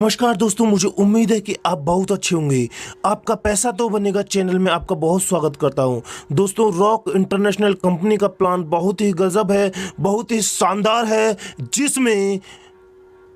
नमस्कार दोस्तों, मुझे उम्मीद है कि आप बहुत अच्छे होंगे। आपका पैसा तो बनेगा चैनल में आपका बहुत स्वागत करता हूं। दोस्तों, रॉक इंटरनेशनल कंपनी का प्लान बहुत ही गजब है, बहुत ही शानदार है, जिसमें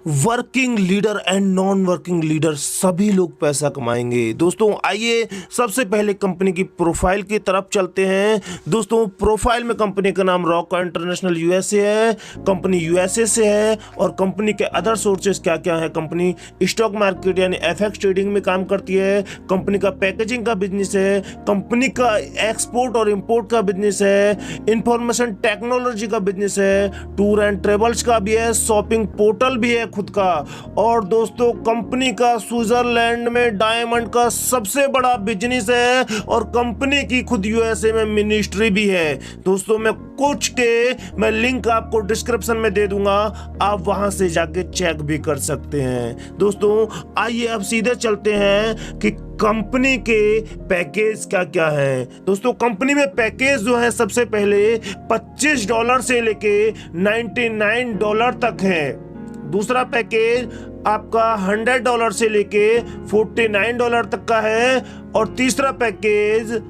working leader and non working leader सभी लोग पैसा कमाएंगे। दोस्तों, आइए सबसे पहले कंपनी की प्रोफाइल की तरफ चलते हैं। दोस्तों, प्रोफाइल में कंपनी का नाम रॉक इंटरनेशनल यूएसए है, कंपनी यूएसए से है। और कंपनी के अदर सोर्सेस क्या क्या है? कंपनी स्टॉक मार्केट यानी एफएक्स ट्रेडिंग में काम करती है, कंपनी का पैकेजिंग का बिजनेस है, कंपनी का एक्सपोर्ट और इंपोर्ट का बिजनेस है, इंफॉर्मेशन टेक्नोलॉजी का बिजनेस है, टूर एंड ट्रेवल्स का भी है, शॉपिंग पोर्टल भी है खुद का। और दोस्तों, कंपनी का स्विट्जरलैंड में डायमंड का सबसे बड़ा बिजनेस है और कंपनी की खुद यूएसए में मिनिस्ट्री भी है। दोस्तों, मैं लिंक आपको डिस्क्रिप्शन में दे दूंगा, आप वहां से जाके चेक भी कर सकते हैं। दोस्तों, आइए अब सीधे चलते हैं कि कंपनी के पैकेज क्या क्या है। दोस्तों, कंपनी में पैकेज जो है सबसे पहले $25 से लेके $99 तक है। दूसरा पैकेज आपका $100 से लेके $49 तक का है। और तीसरा पैकेज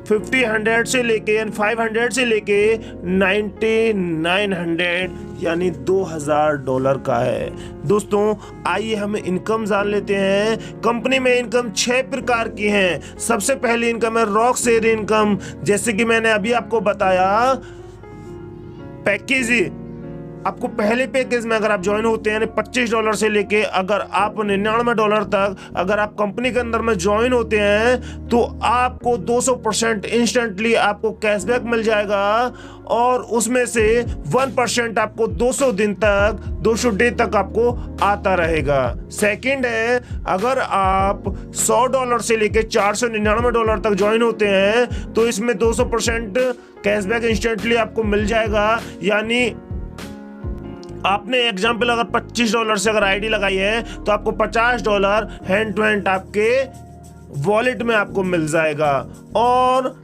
500 से लेके $9900 यानी $2000 का है। दोस्तों, आइए हम इनकम जान लेते हैं। कंपनी में इनकम 6 प्रकार की हैं। सबसे पहली इनकम है रॉक शेयर इनकम। जैसे कि मैंने अभी आपको बताया, पैकेज आपको पहले पैकेज में अगर आप ज्वाइन होते हैं $25 से लेके अगर आप $99 तक अगर आप कंपनी के अंदर में ज्वाइन होते हैं तो आपको 200% इंस्टेंटली आपको कैशबैक मिल जाएगा। और उसमें से 1% आपको 200 डे तक आपको आता रहेगा। सेकंड है, अगर आप $100 से लेके $499 तक ज्वाइन होते हैं तो इसमें 200% कैशबैक इंस्टेंटली आपको मिल जाएगा। यानी आपने एग्जाम्पल अगर $25 से अगर आईडी लगाई है तो आपको $50 हैंड टू हैंड आपके वॉलेट में आपको मिल जाएगा। और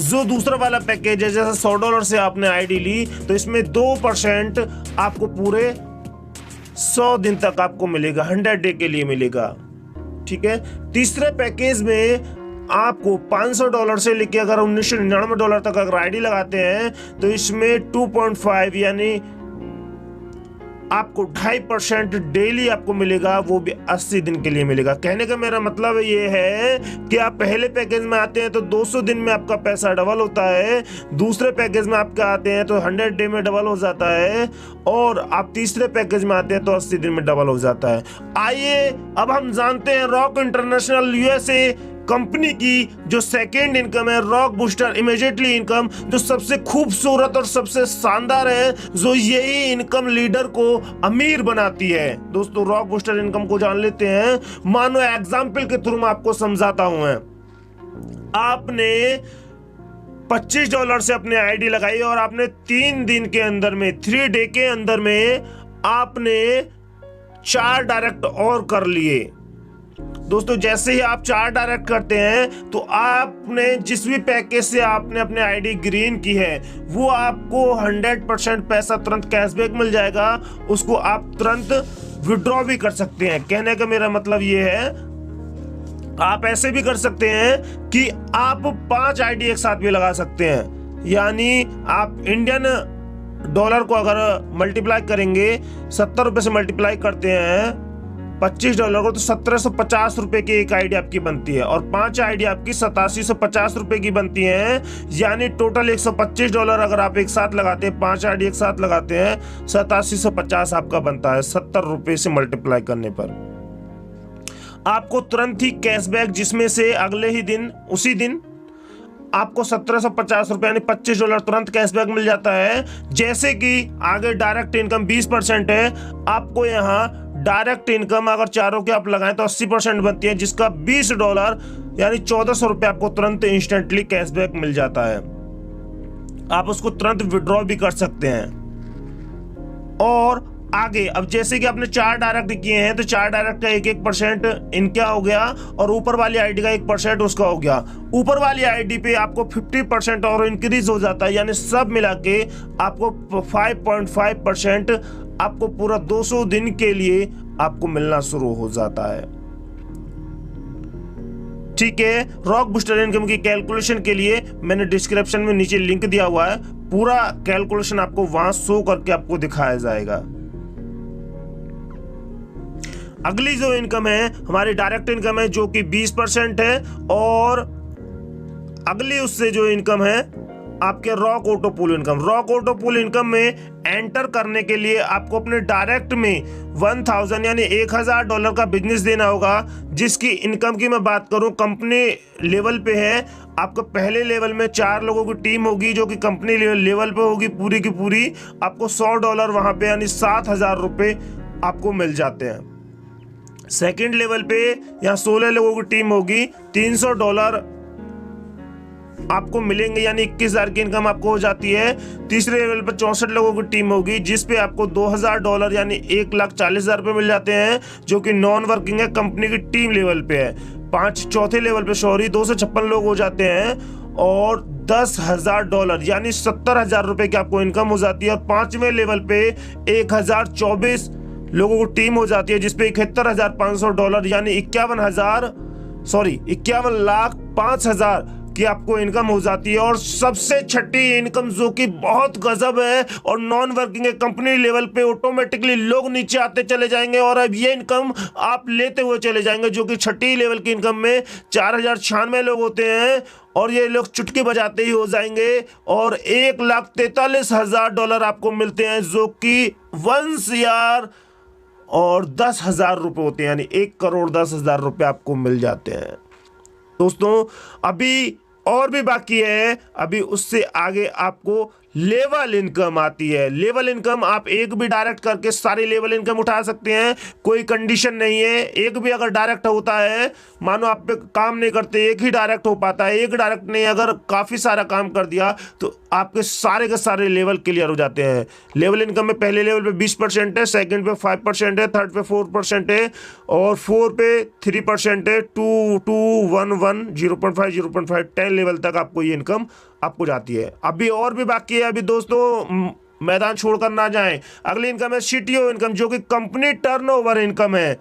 जो दूसरा वाला पैकेज है, जैसे $100 से आपने आईडी ली तो इसमें 2% आपको पूरे 100 दिन तक आपको मिलेगा, 100 डे के लिए मिलेगा। ठीक है। तीसरे पैकेज में आपको $500 से लेके अगर $1999 तक अगर आईडी लगाते हैं तो इसमें 2.5 यानी आपको 2.5% डेली आपको मिलेगा, वो भी 80 दिन के लिए मिलेगा। कहने का मेरा मतलब ये है कि आप पहले पैकेज में आते हैं तो 200 दिन में आपका पैसा डबल होता है, दूसरे पैकेज में आपके आते हैं तो 100 डे में डबल हो जाता है, और आप तीसरे पैकेज में आते हैं तो 80 दिन में डबल हो जाता है। आइए अब हम जानते हैं रॉक इंटरनेशनल यूएसए कंपनी की जो सेकेंड इनकम है, रॉक बूस्टर इमीडिएटली इनकम, जो सबसे खूबसूरत और सबसे शानदार है, जो यही इनकम लीडर को अमीर बनाती है। दोस्तों, रॉक बूस्टर इनकम को जान लेते हैं। मानो एग्जाम्पल के थ्रू मैं आपको समझाता हूं। आपने $25 से अपने आईडी लगाई और आपने 3 दिन के अंदर में 3 डे के अंदर में आपने 4 डायरेक्ट और कर लिए। दोस्तों, जैसे ही आप 4 डायरेक्ट करते हैं तो आपने जिस भी पैकेज से आपने अपने आईडी ग्रीन की है वो आपको 100% पैसा तुरंत कैशबैक मिल जाएगा। उसको आप तुरंत विड्रॉ भी कर सकते हैं। कहने का मेरा मतलब ये है, आप ऐसे भी कर सकते हैं कि आप 5 आईडी एक साथ भी लगा सकते हैं। यानी आप इंडियन डॉलर को अगर मल्टीप्लाई करेंगे, 70 रुपए से मल्टीप्लाई करते हैं $25 को, तो ₹1750 की एक आईडी आपकी बनती है और 5 आईडी आपकी ₹8750 की बनती है। यानी टोटल $125 अगर आप एक साथ लगाते हैं, 5 आईडी एक साथ लगाते हैं, 8750 आपका बनता है। 70 रुपए से मल्टीप्लाई करने पर आपको तुरंत ही कैशबैक, जिसमें से अगले ही दिन उसी दिन आपको ₹1750 यानी $25 तुरंत कैशबैक मिल जाता है। जैसे कि आगे डायरेक्ट इनकम 20% है, आपको यहाँ डायरेक्ट इनकम अगर चारों के आप लगाएं तो 80% बनती है, जिसका $20 यानी ₹1400 आपको तुरंत इंस्टेंटली कैशबैक मिल जाता है। आप उसको तुरंत विड्रॉ भी कर सकते हैं। और आगे अब जैसे कि आपने 4 डायरेक्ट किए हैं तो 4 डायरेक्ट का 1% इनका हो गया और ऊपर वाली आईडी का 1% उसका हो गया। ऊपर वाली आईडी पे आपको 50% और इंक्रीज हो जाता है, यानी सब मिला के आपको 5.5% आपको पूरा 200 दिन के लिए आपको मिलना शुरू हो जाता है। ठीक है, रॉक बूस्टर इनकम की कैलकुलेशन के लिए मैंने डिस्क्रिप्शन में नीचे लिंक दिया हुआ है, पूरा कैलकुलेशन आपको वहां शो करके आपको दिखाया जाएगा। अगली जो इनकम है हमारी डायरेक्ट इनकम है जो कि 20% है, और अगली उससे जो इनकम है आपके rock auto pool income. Rock auto pool income में एंटर करने के लिए आपको अपने डायरेक्ट में 1000 यानी $1000 का बिजनेस देना होगा, जिसकी इनकम की मैं बात करूं कंपनी लेवल पे है। आपको पहले लेवल में 4 लोगों की टीम होगी जो कि कंपनी लेवल पे होगी पूरी की पूरी। आपको $100 वहां पे यानी 7000 रुपए आपको मिल जाते हैं। सेकेंड लेवल पे यहाँ 16 लोगों की टीम होगी, $300 आपको मिलेंगे यानी 21,000 की इनकम आपको हो जाती है। तीसरे लेवल पर 64 लोगों की टीम होगी जिसपे आपको $2000 यानी 1,40,000 रुपए मिल जाते हैं, जो कि नॉन वर्किंग है, कंपनी की टीम लेवल पे है। चौथे लेवल पे 256 लोग हो जाते हैं और $10,000 यानी 70,000 रुपए की आपको इनकम हो जाती है। और 5वें लेवल पे 1024 लोगों की टीम हो जाती है जिसपे $71,500 यानी 51,05,000 की आपको इनकम हो जाती है। और सबसे छठी इनकम जो कि बहुत गजब है और नॉन वर्किंग है, कंपनी लेवल पे ऑटोमेटिकली लोग नीचे आते चले जाएंगे और अब ये इनकम आप लेते हुए चले जाएंगे, जो कि छठी लेवल की इनकम में 4096 लोग होते हैं और ये लोग चुटकी बजाते ही हो जाएंगे और $1,43,000 आपको मिलते हैं, जो कि 1 CR और 10,000 रुपए होते हैं, यानी 1,10,000 रुपए आपको मिल जाते हैं। दोस्तों अभी और भी बाकी है, अभी उससे आगे आपको लेवल इनकम आती है। लेवल इनकम आप एक भी डायरेक्ट करके सारी लेवल इनकम उठा सकते हैं, कोई कंडीशन नहीं है। एक भी अगर डायरेक्ट होता है, मानो आप पे काम नहीं करते, एक ही डायरेक्ट हो पाता है, एक डायरेक्ट नहीं, अगर काफ़ी सारा काम कर दिया तो आपके सारे के सारे लेवल क्लियर हो जाते हैं। लेवल इनकम में पहले लेवल पे 20% है, सेकंड पे 5% है, थर्ड पे 4% है और 4 पे 3% है, 2, 2, 1, 1, 0.5, 0.5, 10 लेवल तक आपको ये इनकम आपको जाती है। अभी और भी बाकी है। अभी दोस्तों मैदान छोड़कर ना जाएं। अगली इनकम है CTO इनकम, जो कि कंपनी टर्नओवर इनकम है।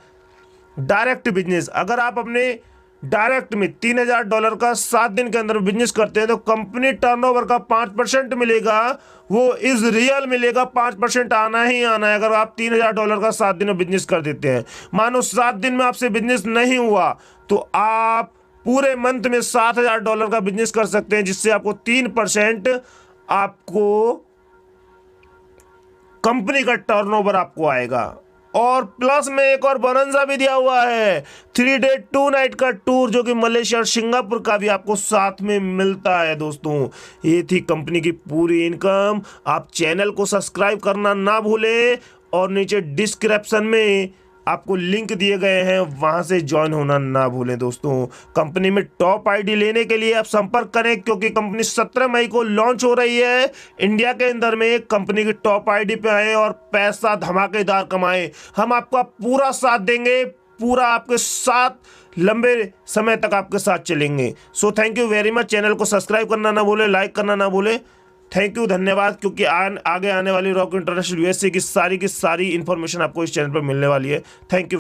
डायरेक्ट बिजनेस, अगर आप अपने डायरेक्ट में $3,000 का 7 दिन के अंदर बिजनेस करते हैं तो कंपनी टर्नओवर का 5% मिलेगा, वो इज रियल मिलेगा, 5% आना ही आना है। अगर आप $3,000 का 7 दिन में बिजनेस कर देते हैं, मानो 7 दिन में आपसे बिजनेस नहीं हुआ तो आप पूरे मंथ में $7,000 का बिजनेस कर सकते हैं, जिससे आपको 3% आपको कंपनी का टर्नओवर आपको आएगा। और प्लस में एक और बोनंजा भी दिया हुआ है, 3 डे 2 नाइट का टूर, जो कि मलेशिया और सिंगापुर का भी आपको साथ में मिलता है। दोस्तों ये थी कंपनी की पूरी इनकम। आप चैनल को सब्सक्राइब करना ना भूलें और नीचे डिस्क्रिप्शन में आपको लिंक दिए गए हैं, वहां से ज्वाइन होना ना भूलें। दोस्तों कंपनी में टॉप आईडी लेने के लिए आप संपर्क करें, क्योंकि कंपनी 17 मई को लॉन्च हो रही है। इंडिया के अंदर में कंपनी की टॉप आईडी पे आए और पैसा धमाकेदार कमाएं। हम आपका पूरा साथ देंगे, पूरा आपके साथ लंबे समय तक आपके साथ चलेंगे। So thank you very much. Channel को सब्सक्राइब करना ना भूले, लाइक करना ना भूले। थैंक यू, धन्यवाद, क्योंकि आगे आने वाली रॉक इंटरनेशनल USA की सारी इन्फॉर्मेशन आपको इस चैनल पर मिलने वाली है। Thank you.